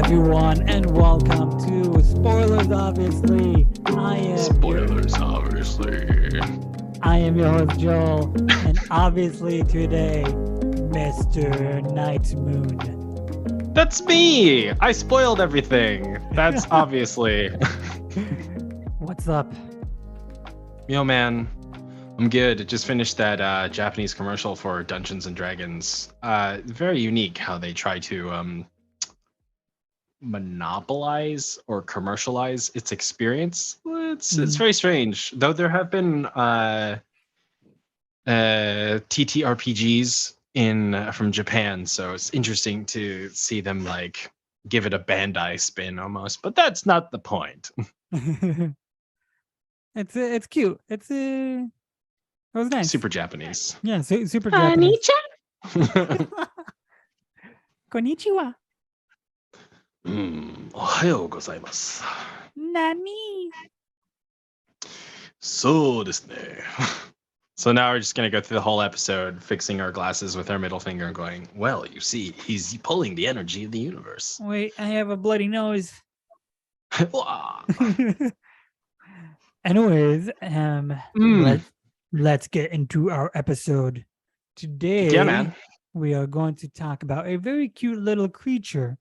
everyone, and welcome to Spoilers. Obviously, I am your host Joel, and obviously today, Mr. Night Moon. That's me. I spoiled everything. That's obviously. What's up? Yo, man, I'm good. Just finished that Japanese commercial for Dungeons and Dragons. Very unique how they try to monopolize or commercialize its experience. It's very strange. Though there have been TTRPGs from Japan, so it's interesting to see them like give it a Bandai spin almost. But that's not the point. It's cute. It was nice. Super Japanese. Yeah, super Japanese. Konnichiwa. おはようございます。Nani? So this So now we're just gonna go through the whole episode, fixing our glasses with our middle finger and going, well, you see, he's pulling the energy of the universe. Wait, I have a bloody nose. Anyways, let's get into our episode. Today, Yeah, man. we are going to talk about a very cute little creature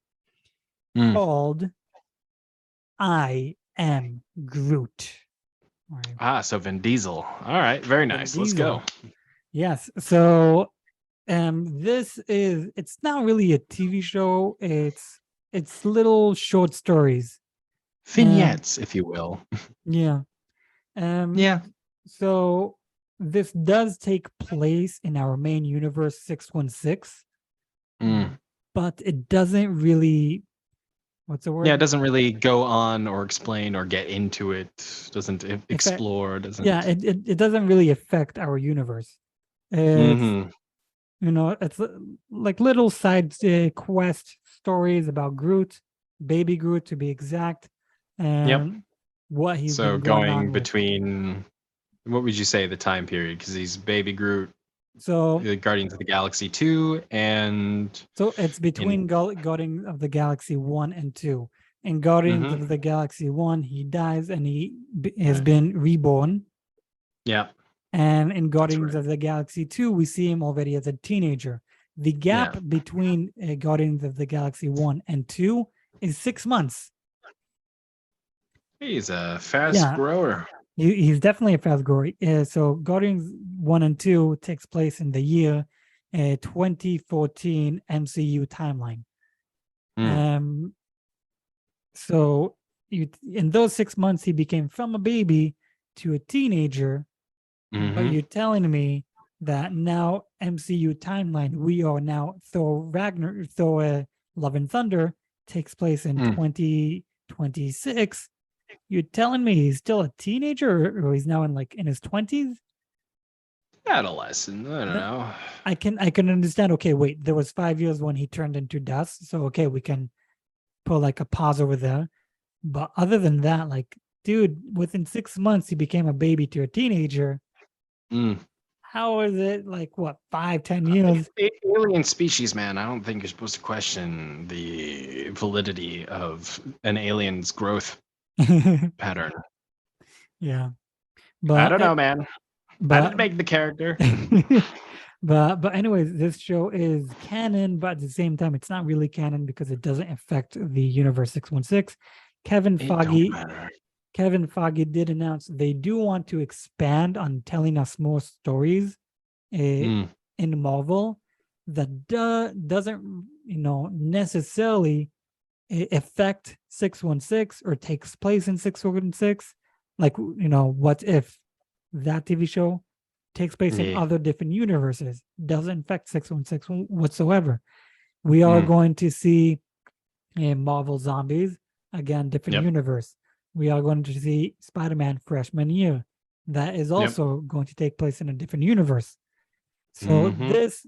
called Am Groot. So Vin Diesel. All right, very nice. Let's go. Yes. So it's not really a TV show. It's little short stories. Vignettes, if you will. Yeah. So this does take place in our main universe 616. But it doesn't really, what's the word? Yeah, it doesn't really go on or explain or get into it. Doesn't explore. Doesn't. Yeah, it doesn't really affect our universe. It's, it's like little side quest stories about Groot, baby Groot to be exact, and what he's been going between. What would you say the time period? Because he's baby Groot. So Guardians of the Galaxy 2 and so it's between Guardians of the Galaxy 1 and 2. In Guardians of the Galaxy 1, he dies and he has been reborn. Yeah. And in Guardians of the Galaxy 2, we see him already as a teenager. The gap between Guardians of the Galaxy 1 and 2 is 6 months. He's a fast grower. He's definitely a fast grower. So Guardians 1 and 2 takes place in the year 2014 MCU timeline. So in those 6 months, he became from a baby to a teenager. But you're telling me that now MCU timeline, we are now Thor Love and Thunder takes place in 2026. You're telling me he's still a teenager, or he's now in his 20s? Adolescent. I don't know. I can understand. Okay, wait. There was 5 years when he turned into dust. So okay, we can put a pause over there. But other than that, dude, within 6 months he became a baby to a teenager. How is it 5-10 years? Alien species, man. I don't think you're supposed to question the validity of an alien's growth pattern. Yeah, but I don't know, man. I didn't make the character. but anyways, this show is canon, but at the same time, it's not really canon because it doesn't affect the universe 616. Kevin Feige did announce they do want to expand on telling us more stories in Marvel that doesn't necessarily affect 616 or takes place in 616. What if that TV show takes place in other different universes? Doesn't affect 616 whatsoever. We are going to see Marvel Zombies, again, different universe. We are going to see Spider-Man freshman year. That is also going to take place in a different universe. So this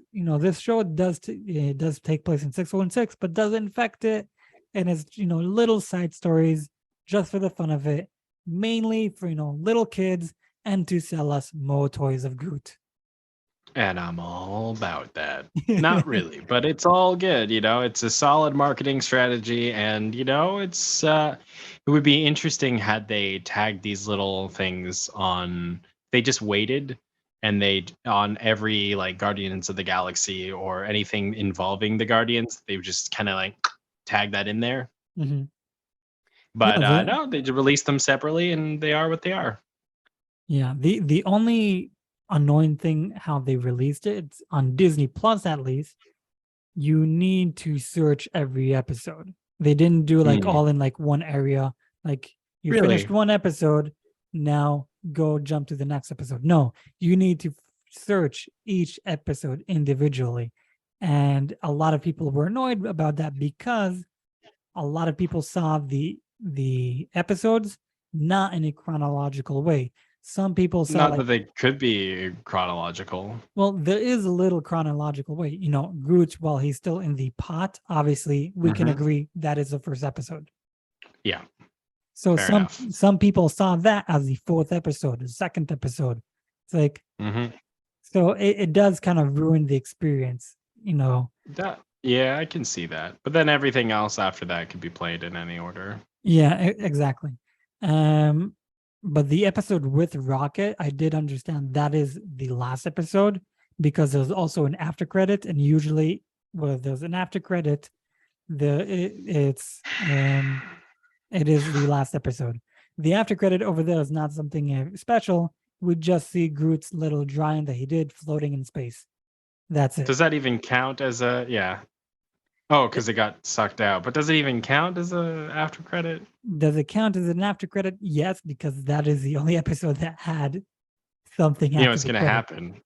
show does take place in 616, but doesn't affect it. And it's, little side stories just for the fun of it, mainly for, little kids and to sell us more toys of Groot. And I'm all about that. Not really, but it's all good, It's a solid marketing strategy, and it would be interesting had they tagged these little things on. They just waited, and they on every like Guardians of the Galaxy or anything involving the Guardians, they would just kind of like tag that in there. Mhm. Yeah, But no, they just released them separately, and they are what they are. yeah. The only annoying thing how they released it, it's on Disney Plus at least, you need to search every episode. They didn't do like Mm, all in like one area. Like you finished really? one episode, now go jump to the next episode. No, you need to search each episode individually. And a lot of people were annoyed about that because a lot of people saw the episodes not in a chronological way. Some people saw Not like, that they could be chronological. well, there is a little chronological way. Groot, while he's still in the pot, obviously we can Hmm. agree that is the first episode. Yeah, So fair some enough. some people saw that as the fourth episode, the second episode. It's like, Hmm. so it does kind of ruin the experience, Yeah, I can see that. But then everything else after that could be played in any order. Yeah, exactly. Um, but the episode with Rocket, I did understand that is the last episode because there's also an after credit, and usually, well, there's an after credit, it is the last episode. The after credit over there is not something special. We just see Groot's little drawing that he did floating in space. That's it. Does that even count as a yeah? Oh, because it got sucked out. But does it even count as a after credit? Does it count as an after credit? Yes, because that is the only episode that had something You know after what's the gonna credit. happen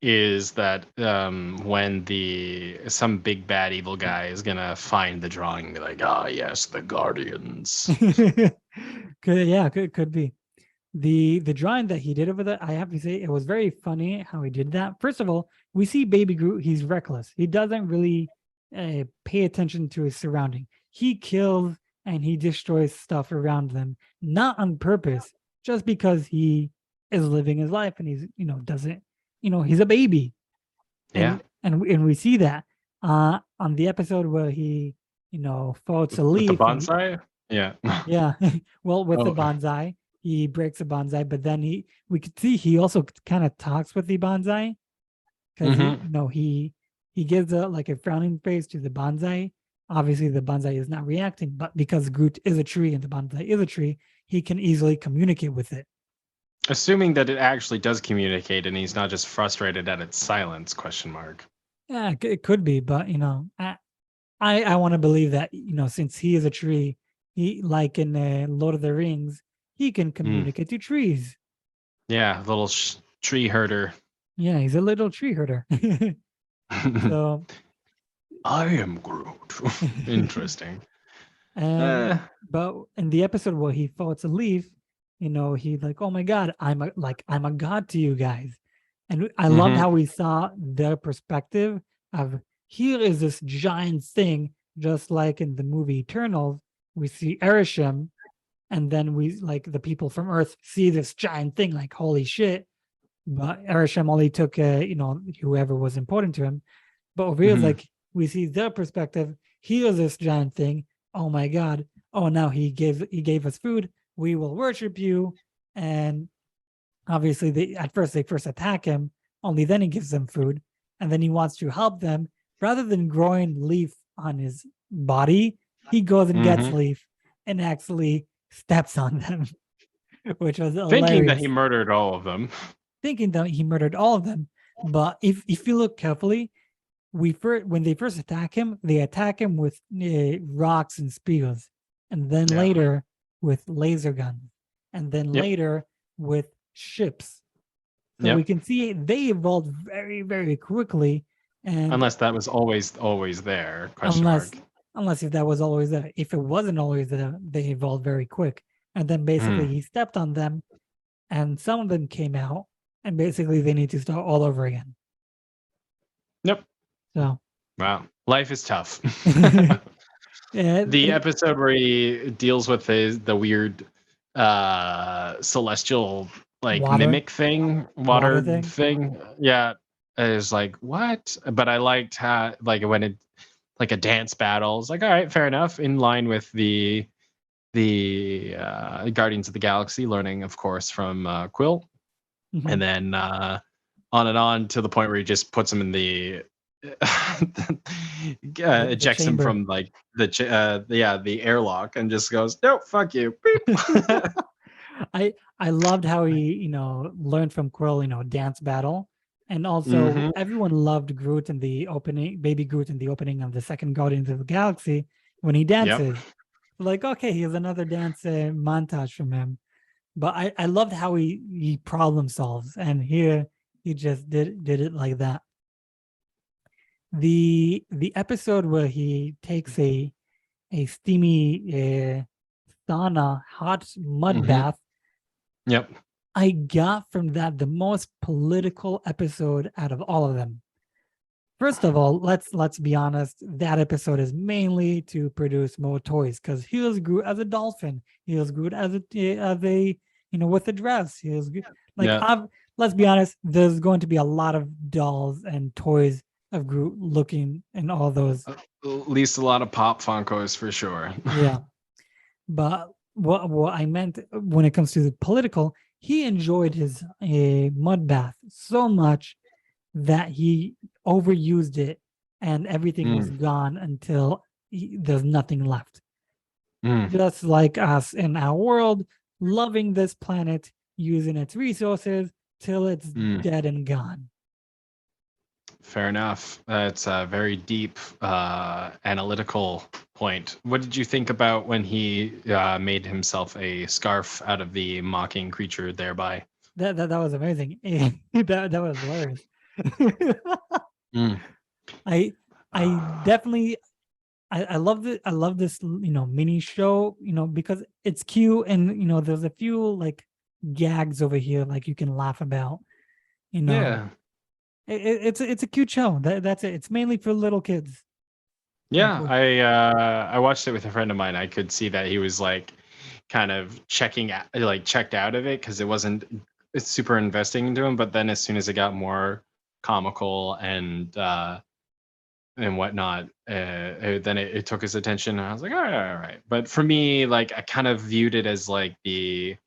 is that when the some big bad evil guy is gonna find the drawing and be like, ah yes, the Guardians. Could be. The drawing that he did over there, I have to say, it was very funny how he did that. First of all, we see Baby Groot, he's reckless. He doesn't really pay attention to his surrounding. He kills and he destroys stuff around them, not on purpose, just because he is living his life and he's, doesn't, he's a baby. Yeah. And we see that on the episode where he, floats a With the leaf and bonsai? Yeah. yeah. Well, with the Oh. bonsai, he breaks a bonsai, but then we could see he also kind of talks with the bonsai because Hmm. he gives a frowning face to the bonsai. Obviously, the bonsai is not reacting, but because Groot is a tree and the bonsai is a tree, he can easily communicate with it. Assuming that it actually does communicate and he's not just frustrated at its silence, question mark. Yeah, it could be, but I want to believe that since he is a tree, he like in Lord of the Rings, he can Mm. communicate to trees. Yeah, little tree herder. Yeah, he's a little tree herder. So I am Groot. Interesting. and but in the episode where he fought a leaf, he's like, oh my god, I'm a god to you guys. And I loved Hmm. how we saw their perspective of, here is this giant thing, just like in the movie Eternals, we see Erisham, and then we like the people from Earth see this giant thing, like holy shit. But Erisham only took whoever was important to him. But over here, it's Hmm. like we see their perspective. Here's this giant thing. Oh my god. Oh, now he gave us food. We will worship you. And obviously, they first attack him. Only then he gives them food, and then he wants to help them. Rather than growing leaf on his body, he goes and gets Hmm. leaf and actually steps on them, which was Thinking that hilarious. he murdered all of them. Thinking that he murdered all of them, but if you look carefully, when they first attack him, they attack him with rocks and spears, and then Yeah. later with laser guns, and then Yep. later with ships. So Yep. we can see they evolved very, very quickly. And Unless that was always there? Question unless mark. unless if that was always there, if it wasn't always there, they evolved very quick. And then basically Hmm. he stepped on them, and some of them came out, and basically they need to start all over again. Yep. So Wow. Life is tough. yeah, The episode where he deals with the weird celestial like water mimic thing, water water thing. thing. Yeah. it was like, what? But I liked how, like, when it, like a dance battle, it's like, all right, fair enough, in line with the Guardians of the Galaxy, learning, of course, from Quill, Mhm. and then on and on to the point where he just puts him in the The ejects him chamber. from like the airlock, and just goes, nope, fuck you. Beep. I loved how he, learned from Quill, dance battle. And also Hmm. everyone loved Groot in the opening, baby Groot in the opening of the second Guardians of the Galaxy when he Yep. dances. Like, okay, here's another dance montage from him. But I loved how he problem solves, and here he just did it like that. The episode where he takes a steamy sauna hot mud Hmm. bath, Yep. I got from that the most political episode out of all of them. First of all, let's be honest. That episode is mainly to produce more toys because he was Groot as a dolphin. He was Groot as a with a dress. He was like Yeah. let's be honest. There's going to be a lot of dolls and toys of Groot looking in all those. At least a lot of pop Funkos for sure. Yeah, but what I meant when it comes to the political, he enjoyed his mud bath so much that he overused it and everything was Mm, gone until there's nothing left. mm, Just like us in our world, loving this planet, using its resources till it's mm. dead and gone. Fair enough. That's a very deep analytical point. What did you think about when he made himself a scarf out of the mocking creature thereby? That was amazing. That was hilarious. Mm, I I definitely I love it. I love this, mini show, because it's cute and there's a few like gags over here like you can laugh about. You know, yeah. it's a cute show. That's it. It's mainly for little kids. Yeah, Unfortunately. I watched it with a friend of mine. I could see that he was like kind of checked out of it because it wasn't it's super investing into him. But then as soon as it got more comical and whatnot, then it took his attention, and I was like, all right, all right. But for me, like I kind of viewed it as like the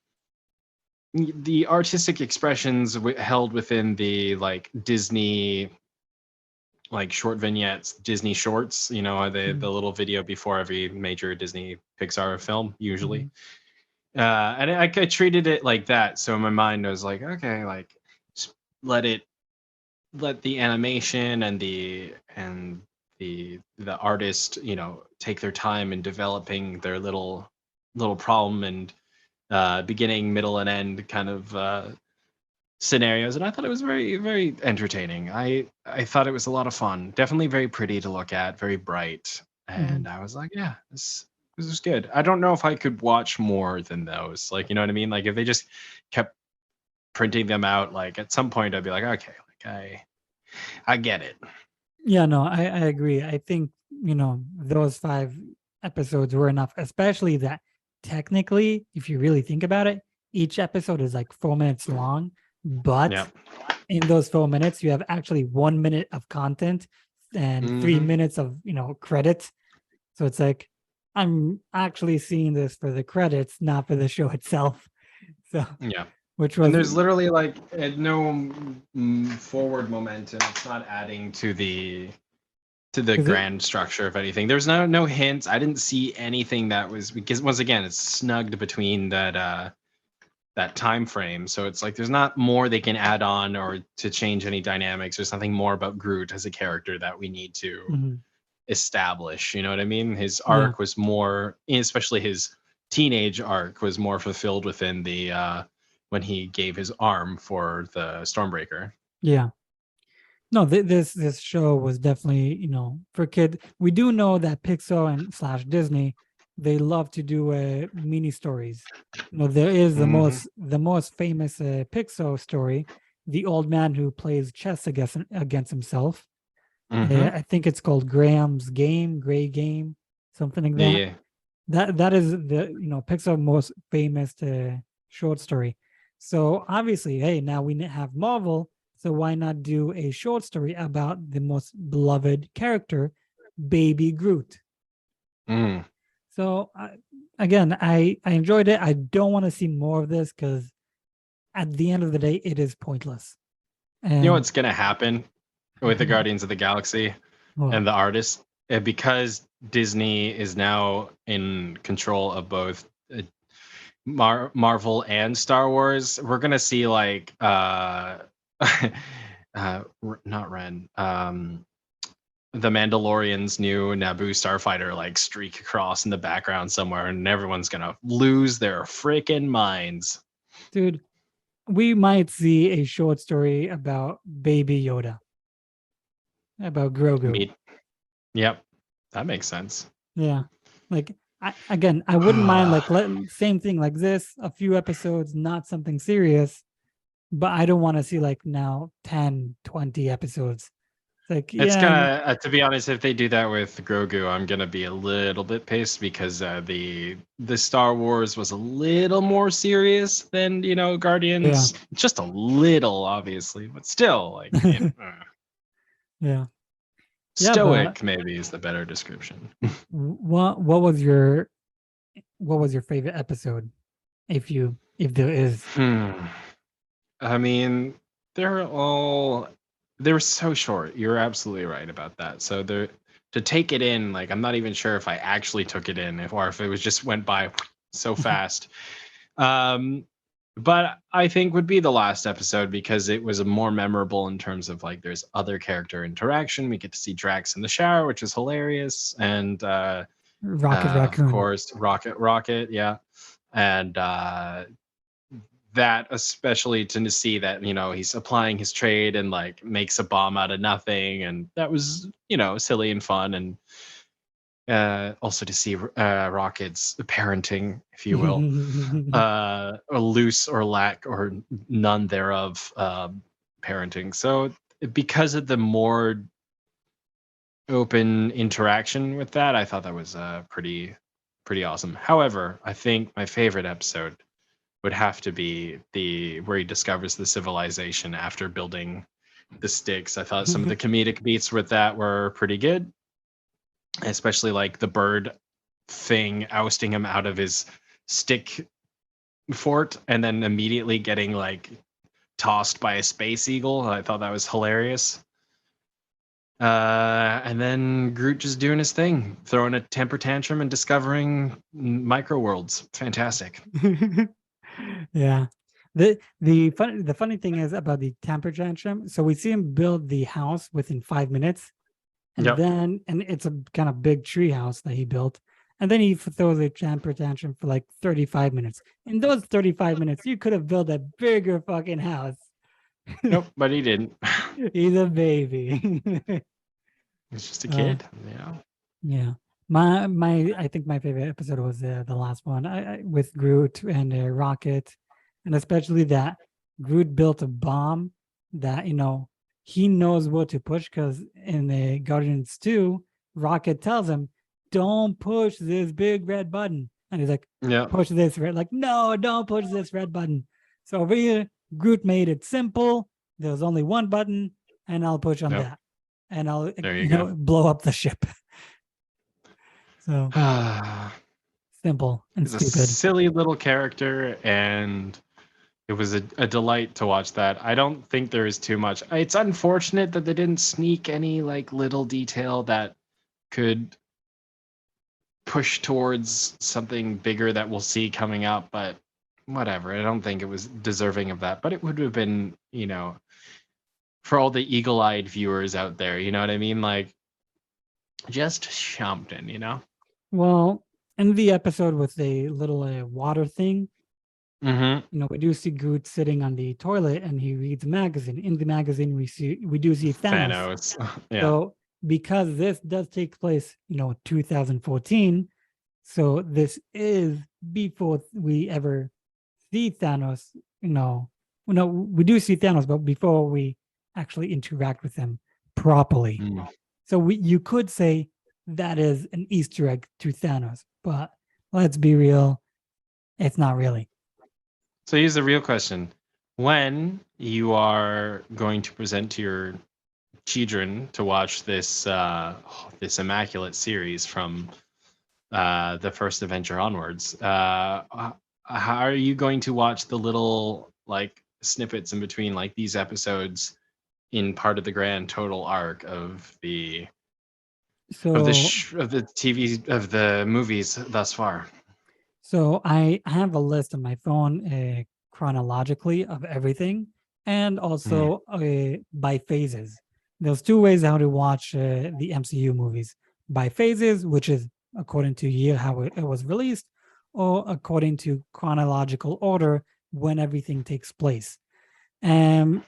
artistic expressions held within the like Disney like short vignettes, Disney shorts, the Mhm, little video before every major Disney Pixar film, usually. mhm, And I treated it like that. So in my mind, I was like, okay, like just let it, let the animation and the artist, take their time in developing their little problem and beginning, middle, and end kind of scenarios, and I thought it was very, very entertaining. I thought it was a lot of fun. Definitely very pretty to look at, very bright, mhm. and I was like, yeah, this is good. I don't know if I could watch more than those. Like, you know what I mean? Like if they just kept printing them out, like at some point I'd be like, okay, like I get it. Yeah, no, I agree. I think, those 5 episodes were enough, especially that technically, if you really think about it, each episode is like 4 minutes long, Yeah. but in those 4 minutes, you have actually 1 minute of content and three Hmm. minutes of, credits. So it's like, I'm actually seeing this for the credits, not for the show itself. So, Yeah. which And was, there's literally like no forward momentum. It's not adding to the because grand structure of anything. There's no hints. I didn't see anything that was, because once again it's snugged between that time frame. So it's like there's not more they can add on or to change any dynamics. There's nothing more about Groot as a character that we need to establish. You know what I mean? His yeah, arc was more, especially his teenage arc was more fulfilled within the when he gave his arm for the Stormbreaker. yeah. No, this show was definitely, for kid. We do know that Pixar and slash Disney, they love to do mini stories. There is the Hmm. most famous Pixar story, the old man who plays chess against himself. Hmm. I think it's called Graham's Game, Gray Game, something like that. Yeah. That is the Pixar most famous short story. So obviously, hey, now we have Marvel. So why not do a short story about the most beloved character, Baby Groot? So again, I enjoyed it. I don't want to see more of this because at the end of the day, it is pointless. And you know what's gonna happen with the Guardians of the Galaxy and the artist? Because Disney is now in control of both Marvel and Star Wars, we're gonna see like not Ren, the Mandalorian's new Naboo starfighter like streak across in the background somewhere, and everyone's gonna lose their freaking minds. Dude, we might see a short story about Baby Yoda, about Grogu. Yep, that makes sense. Yeah, like I wouldn't mind like same thing like this, a few episodes, not something serious, but I don't want to see like now 10, 20 episodes. Like, it's yeah, gonna to be honest, if they do that with Grogu, I'm gonna be a little bit pissed because the Star Wars was a little more serious than Guardians. yeah. Just a little, obviously, but still, like Yeah. Yeah, but stoic maybe is the better description. what was your favorite episode, if there is? I mean, they were so short. You're absolutely right about that. So to take it in, like I'm not even sure if I actually took it in, or if it was just went by so fast. But I think would be the last episode because it was more memorable in terms of like there's other character interaction. We get to see Drax in the shower, which is hilarious, and Rocket of Raccoon. course Rocket, yeah, and that especially to see that he's applying his trade and like makes a bomb out of nothing, and that was silly and fun, and also to see Rocket's parenting, if you will, or loose or lack or none thereof parenting. So because of the more open interaction with that, I thought that was pretty awesome. However, I think my favorite episode would have to be the where he discovers the civilization after building the sticks. I thought some of the comedic beats with that were pretty good, especially like the bird thing ousting him out of his stick fort and then immediately getting like tossed by a space eagle. I thought that was hilarious. And then Groot just doing his thing, throwing a temper tantrum and discovering micro worlds. Fantastic. Yeah. The funny thing is about the temper tantrum. So we see him build the house within 5 minutes, and Yep. then it's a kind of big tree house that he built, and then he throws a temper tantrum for like 35 minutes. In those 35 minutes, you could have built a bigger fucking house. Nope, but he didn't. He's a baby. He's just a kid. Yeah. I think my favorite episode was the last one with Groot and Rocket, and especially that Groot built a bomb that he knows what to push, because in the Guardians 2, Rocket tells him, "Don't push this big red button," and he's like, Yeah. "Push this red." Like, no, don't push this red button. So over here, Groot made it simple. There's only one button, and I'll push on that, and I'll blow up the ship. So simple and He's stupid. a silly little character, and it was a delight to watch that. I don't think there is too much. It's unfortunate that they didn't sneak any like little detail that could push towards something bigger that we'll see coming up, but whatever. I don't think it was deserving of that, but it would have been, for all the eagle-eyed viewers out there, you know what I mean? Like just something, Well, in the episode with the little water thing, we do see Groot sitting on the toilet and he reads a magazine. In the magazine, we do see Thanos. Yeah. So because this does take place, 2014, so this is before we ever see Thanos. No, we do see Thanos, but before we actually interact with him properly. So you could say that is an Easter egg to Thanos, but let's be real, it's not really. So here's the real question. when you are going to present to your children to watch this immaculate series from the first adventure onwards, how are you going to watch the little like snippets in between like these episodes in part of the grand total arc So of the TV of the movies thus far? So I have a list on my phone chronologically of everything, and Hmm. also by phases. There's two ways how to watch the MCU movies: by phases, which is according to year how it was released, or according to chronological order when everything takes place. Um,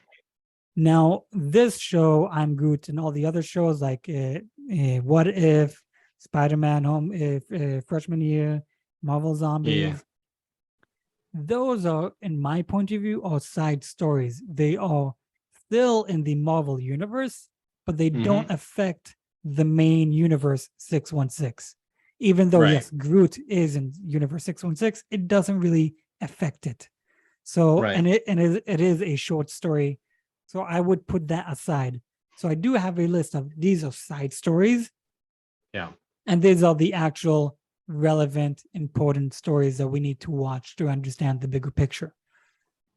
Now this show, I'm Groot, and all the other shows like What If, Spider-Man Home, if Freshman Year, Marvel Yeah. Zombies, those are, in my point of view, are side stories. They are still in the Marvel universe, but they Hmm. don't affect the main universe 616. Even though, Right. yes, Groot is in universe 616, it doesn't really affect it. So, Right. it is a short story. So I would put that aside. So I do have a list of these are side stories, Yeah. and these are the actual relevant, important stories that we need to watch to understand the bigger picture.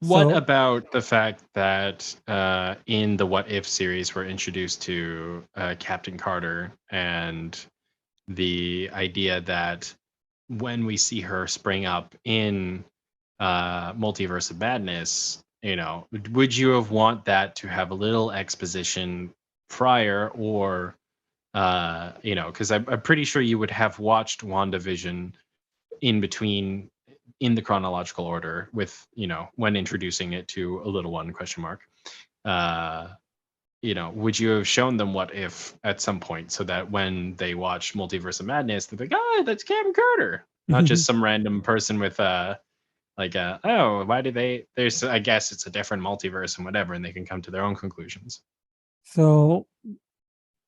What So, about the fact that in the What If series we're introduced to Captain Carter and the idea that when we see her spring up in Multiverse of Madness, would you have want that to have a little exposition prior, or because I'm pretty sure you would have watched WandaVision in between in the chronological order with when introducing it to a little one question mark. uh would you have shown them What If at some point so that when they watch Multiverse of Madness they're like, oh, that's Captain Carter, not just some random person with oh, why do there's, I guess it's a different multiverse and whatever, and they can come to their own conclusions. so,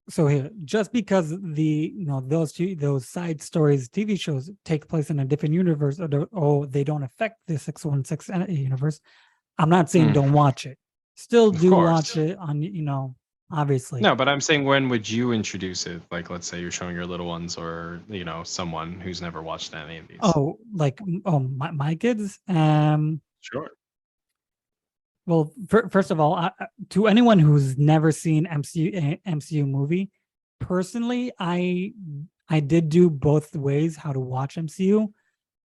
so here, just because those side stories, TV shows take place in a different universe, or they don't affect the 616 universe, I'm not saying Mm, don't watch it. Still of do course. watch it on, obviously. No, but I'm saying, when would you introduce it? Like, let's say you're showing your little ones, or someone who's never watched any of these. Oh, like my kids. Sure. Well, first of all, to anyone who's never seen MCU movie, personally, I did do both ways how to watch MCU.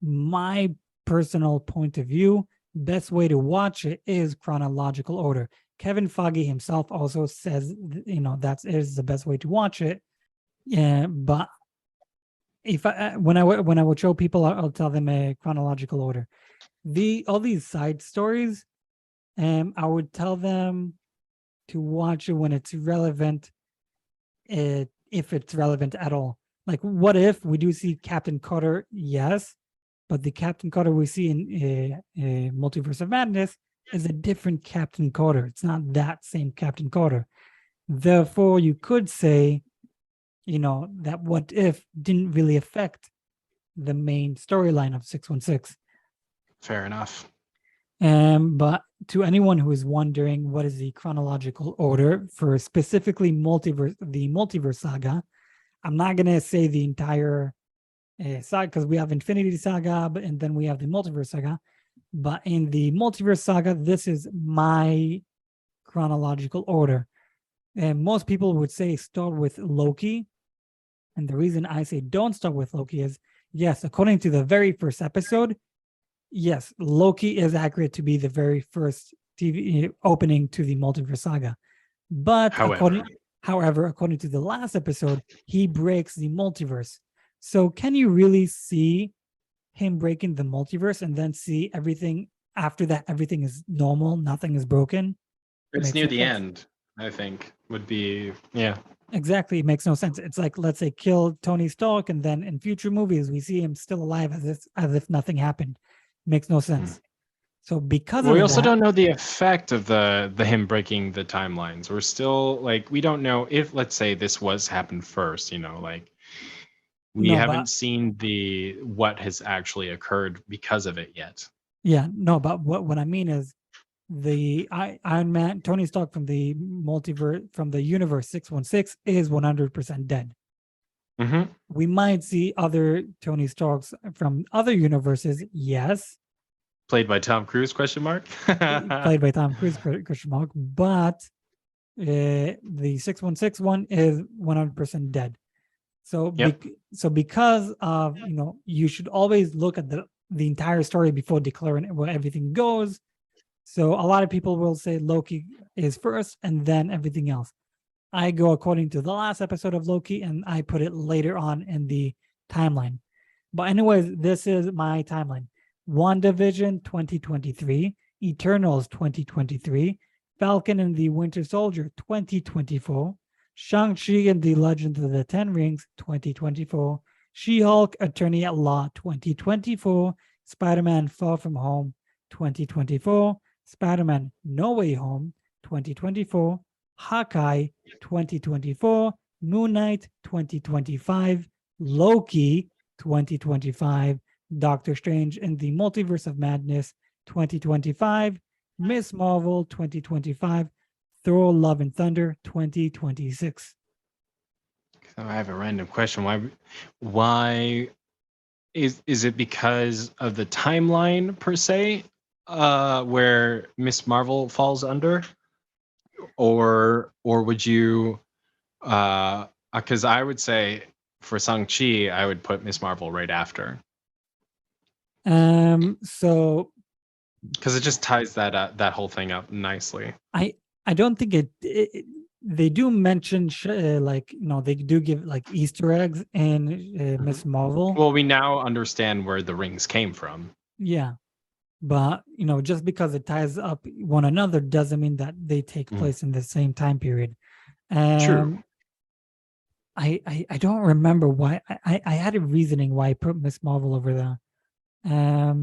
My personal point of view, best way to watch it is chronological order. Kevin Feige himself also says, that is the best way to watch it. Yeah, but if when I would show people, I'll tell them a chronological order. All these side stories, I would tell them to watch it when it's relevant, if it's relevant at all. Like, what if we do see Captain Carter? Yes, but the Captain Carter we see in Multiverse of Madness is a different Captain Carter. It's not that same Captain Carter. Therefore, you could say, that what if didn't really affect the main storyline of 616. Fair enough. But to anyone who is wondering what is the chronological order for specifically the multiverse saga, I'm not gonna say the entire saga because we have Infinity Saga, and then we have the multiverse saga. But in the multiverse saga, this is my chronological order. And most people would say start with Loki. And the reason I say don't start with Loki is, yes, according to the very first episode, yes, Loki is accurate to be the very first TV opening to the multiverse saga. But However, however, according to the last episode, he breaks the multiverse. So can you really see him breaking the multiverse and then see everything after that? Everything is normal, nothing is broken. it's Makes near no the sense. end, I think, would be, yeah. Exactly, it makes no sense. It's like, let's say, kill Tony Stark, and then in future movies we see him still alive as if nothing happened. Makes no Hmm. sense. So because We of also that, don't know the effect of the him breaking the timelines. We're still like, we don't know if, let's say, this was happened first, like we no, but haven't seen the what has actually occurred because of it yet. yeah, no, but what I mean is, Iron Man, Tony Stark from the universe 616 is 100% dead. Mm-hmm. We might see other Tony Starks from other universes, yes. Played by Tom Cruise, question mark? Played by Tom Cruise, question mark. But the 616 one is 100% dead. So, so because of, you should always look at the entire story before declaring where everything goes. So a lot of people will say Loki is first and then everything else. I go according to the last episode of Loki and I put it later on in the timeline. But anyways, this is my timeline. WandaVision 2023, Eternals 2023, Falcon and the Winter Soldier 2024, Shang-Chi and the Legend of the Ten Rings 2024, She-Hulk Attorney at Law 2024, Spider-Man Far From Home 2024, Spider-Man No Way Home 2024, Hawkeye 2024, Moon Knight 2025, Loki 2025, Doctor Strange in the Multiverse of Madness 2025, Miss Marvel 2025, Thor Love and Thunder 2026. So I have a random question. Why is it because of the timeline per se, where Miss Marvel falls under? Or would you because I would say for Shang-Chi, I would put Miss Marvel right after. So because it just ties that whole thing up nicely. I don't think they do mention they do give like Easter eggs in Miss Marvel. Well, we now understand where the rings came from. Yeah, but just because it ties up one another doesn't mean that they take place in the same time period. True. I don't remember why I had a reasoning why I put Miss Marvel over there. I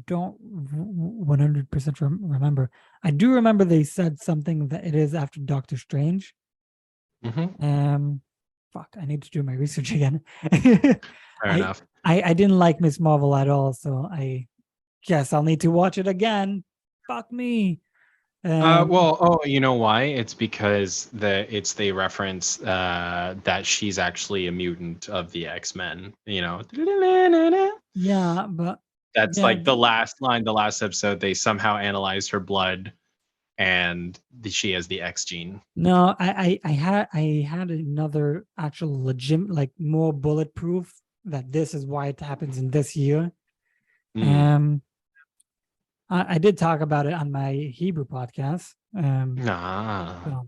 don't 100% remember. I do remember they said something that it is after Doctor Strange. Mm-hmm. I need to do my research again. Fair enough. I didn't like Miss Marvel at all, so I guess I'll need to watch it again. Fuck me. You know why? It's because they reference that she's actually a mutant of the X-Men. Yeah, but that's like the last line, the last episode. They somehow analyzed her blood, and she has the X gene. No, I had another actual legit, like more bulletproof that this is why it happens in this year. I did talk about it on my Hebrew podcast. So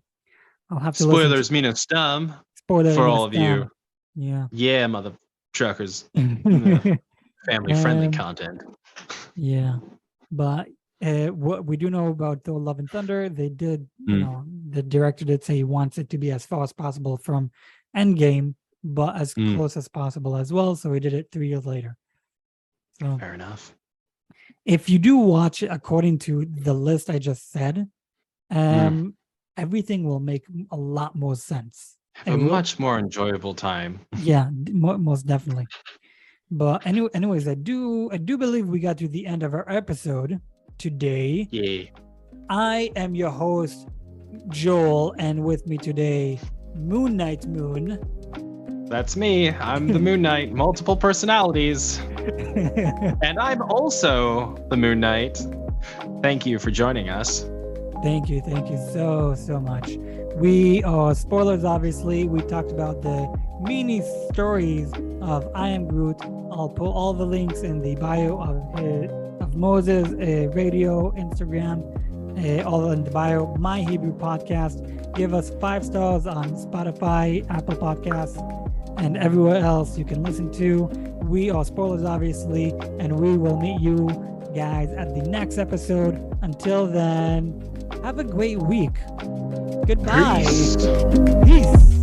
I'll have to spoilers mean a stum. Spoilers for all of you. Yeah, mother truckers. Family friendly content. Yeah, but what we do know about Thor Love and Thunder, they did, the director did say he wants it to be as far as possible from Endgame, but as close as possible as well. So he did it 3 years later. So fair enough. If you do watch it according to the list I just said, everything will make a lot more sense. Have a much more enjoyable time. Yeah, most definitely. But anyways, I do believe we got to the end of our episode today. Yeah. I am your host, Joel, and with me today, Moon Knight Moon. That's me. I'm the Moon Knight, multiple personalities. And I'm also the Moon Knight. Thank you for joining us. Thank you so much. We are spoilers, obviously. We talked about the mini stories of I Am Groot. I'll put all the links in the bio of Moses, radio, Instagram, all in the bio. My Hebrew podcast. Give us 5 stars on Spotify, Apple Podcasts, and everywhere else you can listen to. We are spoilers, obviously, and we will meet you guys at the next episode. Until then, have a great week. Goodbye. Peace. Peace.